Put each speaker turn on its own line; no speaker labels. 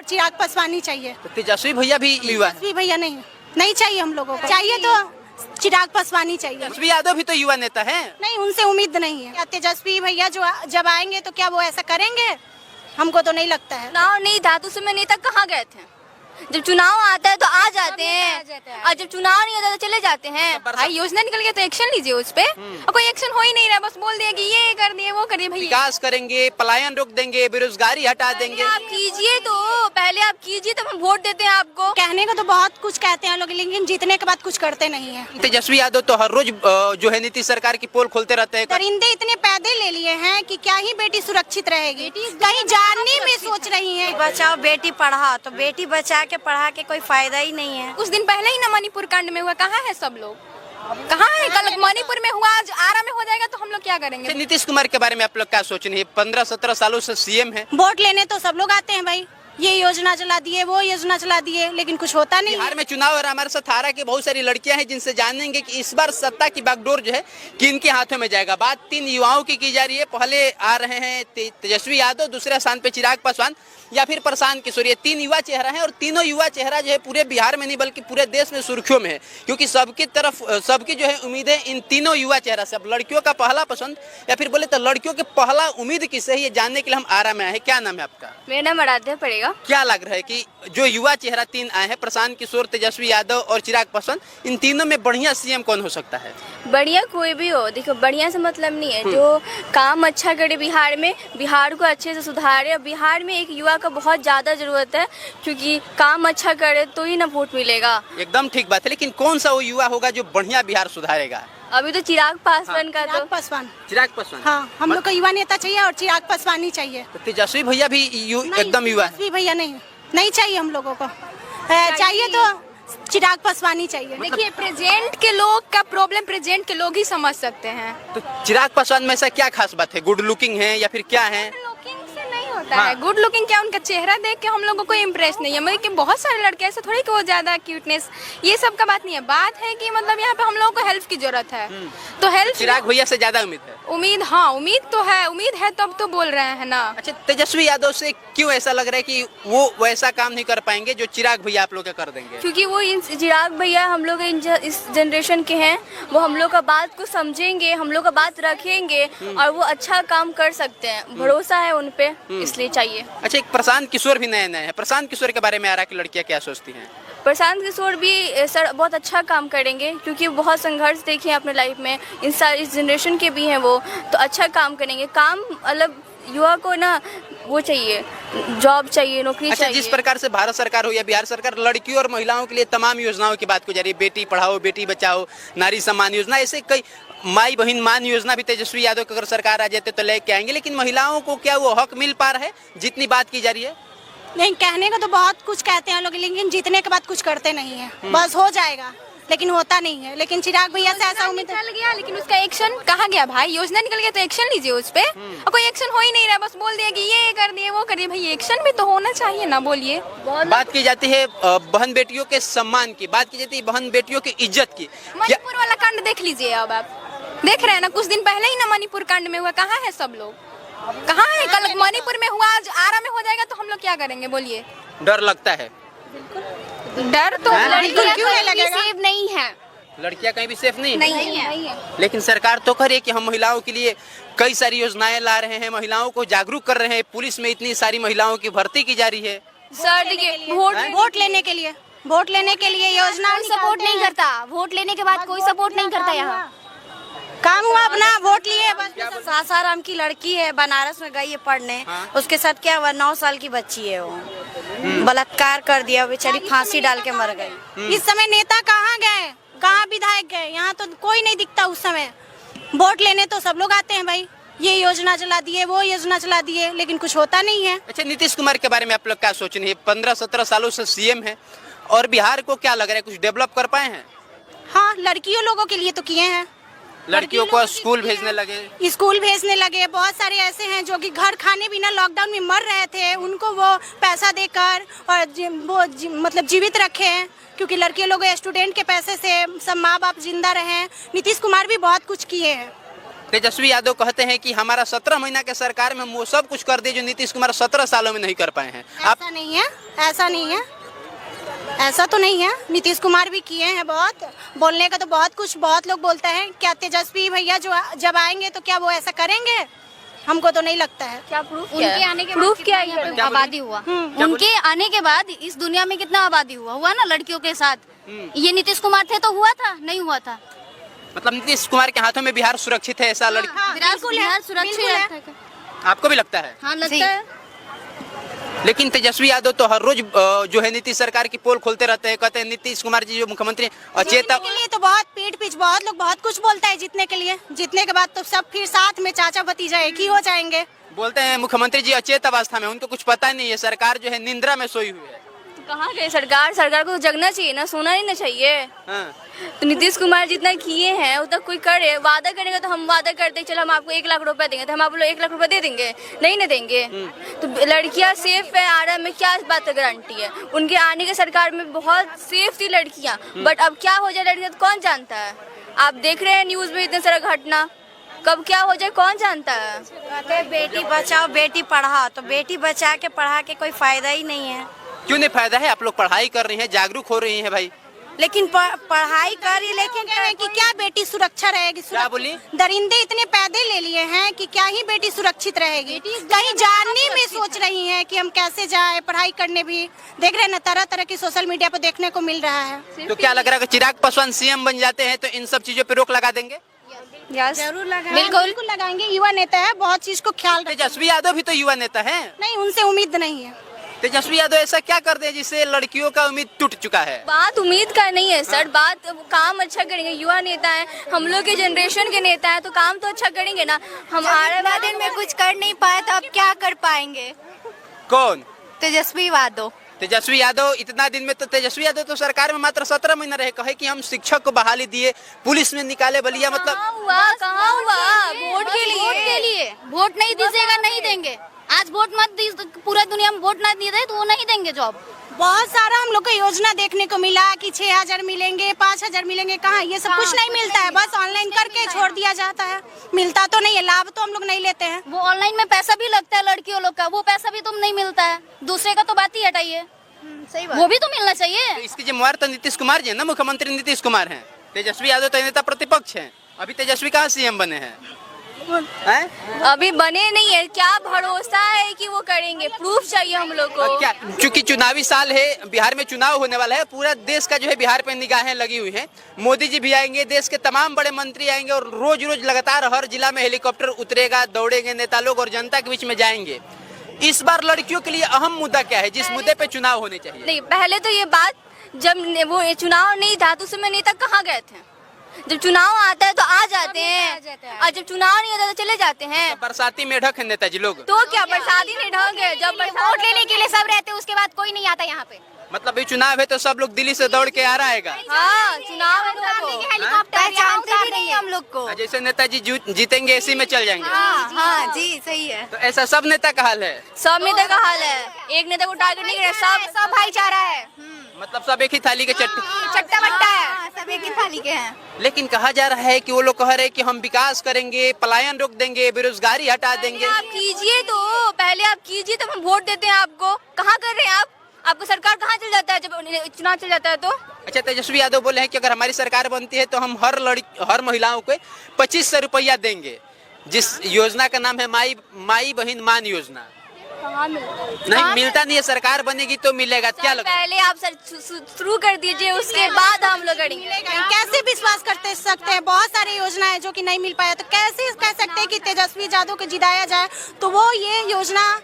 चिराग पासवान ही चाहिए।
तो तेजस्वी भैया भी युवा है।
तेजस्वी भैया नहीं चाहिए हम लोगों को। चाहिए तो चिराग पासवान ही चाहिए।
तेजस्वी यादव भी तो युवा नेता है।
नहीं, उनसे उम्मीद नहीं है। क्या तेजस्वी भैया जो जब आएंगे तो क्या वो ऐसा करेंगे? हमको तो नहीं लगता है।
चुनाव नहीं था तो उस समय नेता कहाँ गए थे? जब चुनाव आता है तो आ जाते हैं और जब चुनाव नहीं होता तो चले जाते हैं। भाई योजना निकल गया तो एक्शन लीजिए उस पे। और कोई एक्शन हो ही नहीं रहा, बस बोल दिया कि ये कर दिए वो कर दिए। भैया
विकास करेंगे, पलायन रोक देंगे, बेरोजगारी हटा देंगे।
आप कीजिए तो पहले आप कीजिए तब हम वोट देते हैं आपको।
कहने को तो बहुत कुछ कहते हैं लोग, लेकिन जीतने के बाद कुछ करते नहीं है।
तेजस्वी यादव तो हर रोज जो है नीतीश सरकार की पोल खोलते रहते हैं।
दरिंदे इतने पैदे ले लिए हैं कि क्या ही बेटी सुरक्षित रहेगी, कहीं जानने में सोच रही है।
बचाओ बेटी पढ़ाओ, तो बेटी बचा के पढ़ा के कोई फायदा ही नहीं है।
कुछ दिन पहले ही ना मणिपुर कांड में हुआ, कहाँ है सब लोग? कहाँ है? कल मणिपुर में हुआ, आज आरा में हो जाएगा तो हम लोग क्या करेंगे?
नीतीश कुमार के बारे में आप लोग क्या सोच रहे हैं? 15-17 सालों से सीएम है।
वोट लेने तो सब लोग आते हैं भाई, ये योजना चला दिए वो योजना चला दिए, लेकिन कुछ होता नहीं।
बिहार में चुनाव और हमारे साथ आरा की बहुत सारी लड़कियां हैं जिनसे जानेंगे कि इस बार सत्ता की बागडोर जो है किनके हाथों में जाएगा। बात 3 युवाओं की जा रही है। पहले आ रहे हैं तेजस्वी यादव, दूसरे स्थान पे चिराग पासवान या फिर प्रशांत किशोर। ये 3 युवा चेहरा है और तीनों युवा चेहरा जो है पूरे बिहार में नहीं बल्कि पूरे देश में सुर्खियों में है, क्योंकि सबकी तरफ सबकी जो है उम्मीदें इन तीनों युवा चेहरा से। अब लड़कियों का पहला पसंद या फिर बोले तो लड़कियों के पहला उम्मीद किससे है, ये जानने के लिए हम आरा में आए हैं। क्या नाम है आपका?
मेरा नाम आराध्या पड़ेगा।
क्या लग रहा है कि जो युवा चेहरा 3 आए हैं, प्रशांत किशोर, तेजस्वी यादव और चिराग पासवान, इन तीनों में बढ़िया सीएम कौन हो सकता है?
बढ़िया कोई भी हो, देखो बढ़िया से मतलब नहीं है, जो काम अच्छा करे बिहार में, बिहार को अच्छे से सुधारे। बिहार में एक युवा का बहुत ज्यादा जरूरत है, क्योंकि काम अच्छा करे तो ही ना वोट मिलेगा।
एकदम ठीक बात है, लेकिन कौन सा वो युवा होगा जो बढ़िया बिहार सुधारेगा?
अभी तो चिराग पासवान का
चिराग पासवान।
चिराग पासवान।
हाँ, हम लोग को युवा नेता चाहिए और चिराग पासवान ही चाहिए।
तो तेजस्वी भैया भी एकदम युवा है।
तेजस्वी भैया नहीं चाहिए हम लोगों को। चाहिए तो चिराग पासवान ही चाहिए।
देखिए प्रेजेंट के लोग का प्रॉब्लम प्रेजेंट के लोग ही समझ सकते हैं।
तो चिराग पासवान में ऐसा क्या खास बात है? गुड लुकिंग है या फिर क्या है?
लुकिंग से नहीं होता है। गुड लुकिंग क्या, उनका चेहरा देख के हम लोगों को इम्प्रेस नहीं है। मतलब कि बहुत सारे लड़के ऐसे थोड़ी कि वो ज्यादा क्यूटनेस, ये सब का बात नहीं है। बात है कि मतलब यहाँ पे हम लोगों को हेल्प की जरूरत है, तो हेल्प
चिराग भैया से ज्यादा उम्मीद है।
उम्मीद, हाँ उम्मीद तो है, उम्मीद है तब तो बोल रहे हैं ना।
अच्छा, तेजस्वी यादव से क्यों ऐसा लग रहा है कि वो वैसा काम नहीं कर पाएंगे जो चिराग भैया आप लोग कर देंगे?
क्योंकि वो चिराग भैया हम लोग इस जनरेशन के हैं, वो हम लोग का बात को समझेंगे, हम लोग का बात रखेंगे और वो अच्छा काम कर सकते हैं। भरोसा है उन पे, इसलिए चाहिए।
अच्छा, एक प्रशांत किशोर भी नए है। प्रशांत किशोर के बारे में आ रहा है कि लड़कियां क्या सोचती हैं?
प्रशांत किशोर भी सर बहुत अच्छा काम करेंगे, क्योंकि बहुत संघर्ष देखे हैं अपने लाइफ में, इस जनरेशन के भी हैं वो, तो अच्छा काम करेंगे। काम मतलब युवा को ना वो चाहिए, जॉब चाहिए, नौकरी चाहिए।
जिस प्रकार से भारत सरकार हो या बिहार सरकार लड़कियों और महिलाओं के लिए तमाम योजनाओं की बात को जा रही है, बेटी पढ़ाओ बेटी बचाओ, नारी सम्मान योजना, ऐसे कई, माई बहन मान योजना भी तेजस्वी यादव की अगर सरकार आ जाते तो लेके आएंगे, लेकिन महिलाओं को क्या वो हक मिल पा रहा है जितनी बात की जा रही है?
नहीं, कहने को तो बहुत कुछ कहते हैं लोग, लेकिन जीतने के बाद कुछ करते नहीं है। बस हो जाएगा लेकिन होता नहीं है। लेकिन चिराग भैया से ऐसा उम्मीद
निकल गया, लेकिन उसका एक्शन कहाँ गया? भाई योजना निकल गया तो एक्शन लीजिए उस पे। और कोई एक्शन हो ही नहीं रहा, बस बोल दिया कि ये कर दिए वो कर दिए। भाई एक्शन भी तो होना चाहिए ना, बोलिए।
बात की जाती है बहन बेटियों के सम्मान की, बात की जाती है बहन बेटियों की इज्जत की।
मणिपुर वाला कांड देख लीजिए, अब आप देख रहे हैं ना, कुछ दिन पहले ही ना मणिपुर कांड में हुआ, कहाँ है सब लोग? कहाँ है? कल मणिपुर में हुआ, आज आरा में हो जाएगा तो हम लोग क्या करेंगे, बोलिए।
डर लगता है?
डर तो
लड़कियां क्यों नहीं लगेगा?
सेफ नहीं है,
लड़कियां कहीं भी सेफ नहीं
है।
लेकिन सरकार तो करे कि हम महिलाओं के लिए कई सारी योजनाएं ला रहे हैं, महिलाओं को जागरूक कर रहे हैं, पुलिस में इतनी सारी महिलाओं की भर्ती की जा रही है।
सर देखिए,
वोट लेने के लिए योजना
सपोर्ट नहीं करता, वोट लेने के बाद कोई सपोर्ट नहीं करता। यहाँ
काम हुआ, अपना वोट लिए बस।
सासाराम की लड़की है, बनारस में गई है पढ़ने, उसके साथ क्या हुआ, 9 साल की बच्ची है, वो बलात्कार कर दिया, बेचारी फांसी डाल के मर गई।
इस समय नेता कहाँ गए, कहाँ विधायक गए? यहाँ तो कोई नहीं दिखता उस समय। वोट लेने तो सब लोग आते हैं भाई, ये योजना चला दिए वो योजना चला दिए, लेकिन कुछ होता नहीं है।
अच्छा, नीतीश कुमार के बारे में आप लोग क्या सोच रहे हैं? 15-17 सालों से सीएम है और बिहार को क्या लग रहा है, कुछ डेवलप कर पाए हैं?
हाँ, लड़कियों लोगों के लिए तो किए हैं।
लड़कियों को स्कूल भेजने लगे, बहुत सारे ऐसे हैं जो कि घर खाने बिना लॉकडाउन में मर रहे थे, उनको वो पैसा देकर और मतलब जीवित रखे हैं, क्योंकि लड़के लोग स्टूडेंट के पैसे से सब माँ बाप जिंदा रहे। नीतीश कुमार भी बहुत कुछ किए हैं। तेजस्वी यादव कहते हैं कि हमारा 17 महीना के सरकार में हम वो सब कुछ कर दिए जो नीतीश कुमार 17 सालों में नहीं कर पाए हैं। आप
ऐसा नहीं है, ऐसा नहीं है, ऐसा तो नहीं है। नीतीश कुमार भी किए हैं बहुत, बोलने का तो बहुत कुछ, बहुत लोग बोलते हैं। क्या तेजस्वी भैया जो जब आएंगे तो क्या वो ऐसा करेंगे? हमको तो नहीं लगता है।
क्या प्रूफ
उनके आने के
प्रूफ
बाद
क्या
कितना यहाँ
है?
पे आबादी हुआ? उनके आने के बाद इस दुनिया में कितना आबादी हुआ ना लड़कियों के साथ। ये नीतीश कुमार थे तो हुआ था, नहीं हुआ था।
मतलब नीतीश कुमार के हाथों में बिहार सुरक्षित है, ऐसा लड़की
बिल्कुल है,
बिहार सुरक्षित
बिल्कुल है।
है।
आपको भी लगता है?
हाँ लगता है।
लेकिन तेजस्वी यादव तो हर रोज जो है नीतीश सरकार की पोल खोलते रहते हैं, कहते हैं नीतीश कुमार जी जो मुख्यमंत्री अचेत
जीतने के लिए तो बहुत पीठ पीछ बहुत लोग बहुत कुछ बोलता है जीतने के लिए। जीतने के बाद तो सब फिर साथ में चाचा भतीजा एक ही हो जाएंगे।
बोलते हैं मुख्यमंत्री जी अचेत अवस्था में, उनको कुछ पता नहीं है, सरकार जो है निंद्रा में सोई हुई है।
कहाँ गए सरकार? सरकार को जगना चाहिए ना, सोना नहीं ना चाहिए।
हाँ।
तो नीतीश कुमार जितना किए हैं उतना कोई करे, वादा करेंगे तो हम वादा करते चलो हम आपको 1 लाख रुपए देंगे, तो हम आप लोग 1 लाख रुपए दे देंगे? नहीं ना देंगे। तो लड़कियां सेफ है आरा में, क्या इस बात का गारंटी है? उनके आने के सरकार में बहुत सेफ थी लड़कियां, बट अब क्या हो जाए लड़कियां तो कौन जानता है? आप देख रहे हैं न्यूज में इतने सारा घटना, कब क्या हो जाए कौन जानता है?
कहते हैं बेटी बचाओ बेटी पढ़ाओ, तो बेटी बचा के पढ़ा के कोई फायदा ही नहीं है।
क्यों नहीं फायदा है? आप लोग पढ़ाई कर रही हैं, जागरूक हो रही हैं भाई।
लेकिन पढ़ाई करी, लेकिन
कह रहे हैं कि क्या बेटी सुरक्षा रहेगी?
क्या बोली?
दरिंदे इतने पैदे ले लिए हैं कि क्या ही बेटी सुरक्षित रहेगी? कहीं जाने में सोच रही हैं कि हम कैसे जाए पढ़ाई करने भी। देख रहे हैं ना, तरह तरह की सोशल मीडिया पर देखने को मिल रहा है।
तो क्या लग रहा है कि चिराग पासवान सीएम बन जाते हैं तो इन सब चीजों पे रोक लगा देंगे?
जरूर लगाएंगे, बिल्कुल लगाएंगे। युवा नेता है, बहुत चीज को ख्याल रखेंगे।
तेजस्वी यादव भी तो युवा नेता है।
नहीं, उनसे उम्मीद नहीं है।
तेजस्वी यादव ऐसा क्या कर दे जिससे लड़कियों का उम्मीद टूट चुका है?
बात उम्मीद का नहीं है सर, बात काम अच्छा करेंगे। युवा नेता है, हम लोग के जनरेशन के नेता है, तो काम तो अच्छा करेंगे ना। हम आने वाले
दिन में कुछ कर नहीं पाए तो अब क्या कर पाएंगे?
कौन?
तेजस्वी यादव।
तेजस्वी यादव इतना दिन में तो तेजस्वी यादव तो सरकार में मात्र 17 महीना रहे, कहे कि हम शिक्षक को बहाली दिए, पुलिस में निकाले बलिया। मतलब
कहाँ हुआ? वोट के लिए
वोट नहीं दीजिएगा नहीं देंगे। आज वोट मत दीजिए, पूरा दुनिया में वोट ना दिए दे तो वो नहीं देंगे जॉब।
बहुत सारा हम लोग को योजना देखने को मिला कि 6,000 मिलेंगे, 5,000 मिलेंगे। कहाँ, ये सब कुछ नहीं मिलता है, बस ऑनलाइन करके छोड़ दिया जाता है। मिलता तो नहीं है, लाभ तो हम लोग नहीं लेते हैं।
वो ऑनलाइन में पैसा भी लगता है लड़कियों लोग का, वो पैसा भी तुम नहीं मिलता है। दूसरे का तो बात ही हटाइए,
सही बात।
वो भी तो मिलना चाहिए।
तो इसकी जिम्मेवार तो नीतीश कुमार जी है ना, मुख्यमंत्री नीतीश कुमार हैं। तेजस्वी यादव तो नेता प्रतिपक्ष हैं। अभी तेजस्वी कहाँ सीएम बने हैं?
अभी बने नहीं है, क्या भरोसा है कि वो करेंगे? प्रूफ चाहिए हम लोग को।
क्या, चूंकि चुनावी साल है, बिहार में चुनाव होने वाला है, पूरा देश का जो है बिहार पे निगाहें लगी हुई हैं। मोदी जी भी आएंगे, देश के तमाम बड़े मंत्री आएंगे और रोज रोज लगातार हर जिला में हेलीकॉप्टर उतरेगा, दौड़ेंगे नेता लोग और जनता के बीच में जाएंगे। इस बार लड़कियों के लिए अहम मुद्दा क्या है जिस मुद्दे पे चुनाव होने चाहिए?
नहीं, पहले तो ये बात, जब वो चुनाव नहीं था तो उस समय नेता कहाँ गए थे? जब चुनाव आता है तो आ जाते हैं, और जब चुनाव नहीं होता तो चले जाते हैं।
तो बरसाती मेढक है नेताजी लोग।
तो क्या बरसाती नहीं ढंग है? जब
वोट लेने के लिए सब रहते हैं, उसके बाद कोई नहीं आता यहाँ पे।
मतलब ये चुनाव है तो सब लोग दिल्ली से दौड़ के आ रहा है।
हाँ, चुनाव है तो
हेलीकॉप्टर जानते भी नहीं हम लोग को।
जैसे नेताजी जीतेंगे एसी में चल जाएंगे।
हाँ जी सही है।
तो ऐसा सब नेता का हाल है।
सब नेता का हाल है, एक नेता को टारगेट नहीं कर, सब
भाईचारा है।
मतलब सब एक ही थाली के
चट्टा बट्टा है, सब एक ही थाली के हैं।
लेकिन कहा जा रहा है कि वो लोग कह रहे हैं कि हम विकास करेंगे, पलायन रोक देंगे, बेरोजगारी हटा देंगे।
आप कीजिए तो, पहले आप कीजिए तब हम वोट देते हैं आपको। कहाँ कर रहे हैं आप? आपको सरकार कहाँ चल जाता है जब चुनाव चल जाता है तो?
अच्छा, तेजस्वी यादव बोले हैं कि अगर हमारी सरकार बनती है तो हम हर महिलाओं को 2500 रुपया देंगे, जिस योजना का नाम है माई बहन मान योजना।
कहाँ मिलता है?
नहीं मिलता नहीं है, सरकार बनेगी तो मिलेगा। क्या लगता है?
पहले आप शुरू कर दीजिए, उसके बाद हम लोग करेंगे।
कैसे विश्वास करते सकते हैं? बहुत सारी योजनाएं जो कि नहीं मिल पाया, तो कैसे कह सकते हैं कि तेजस्वी यादव को जिताया जाए? तो वो ये योजना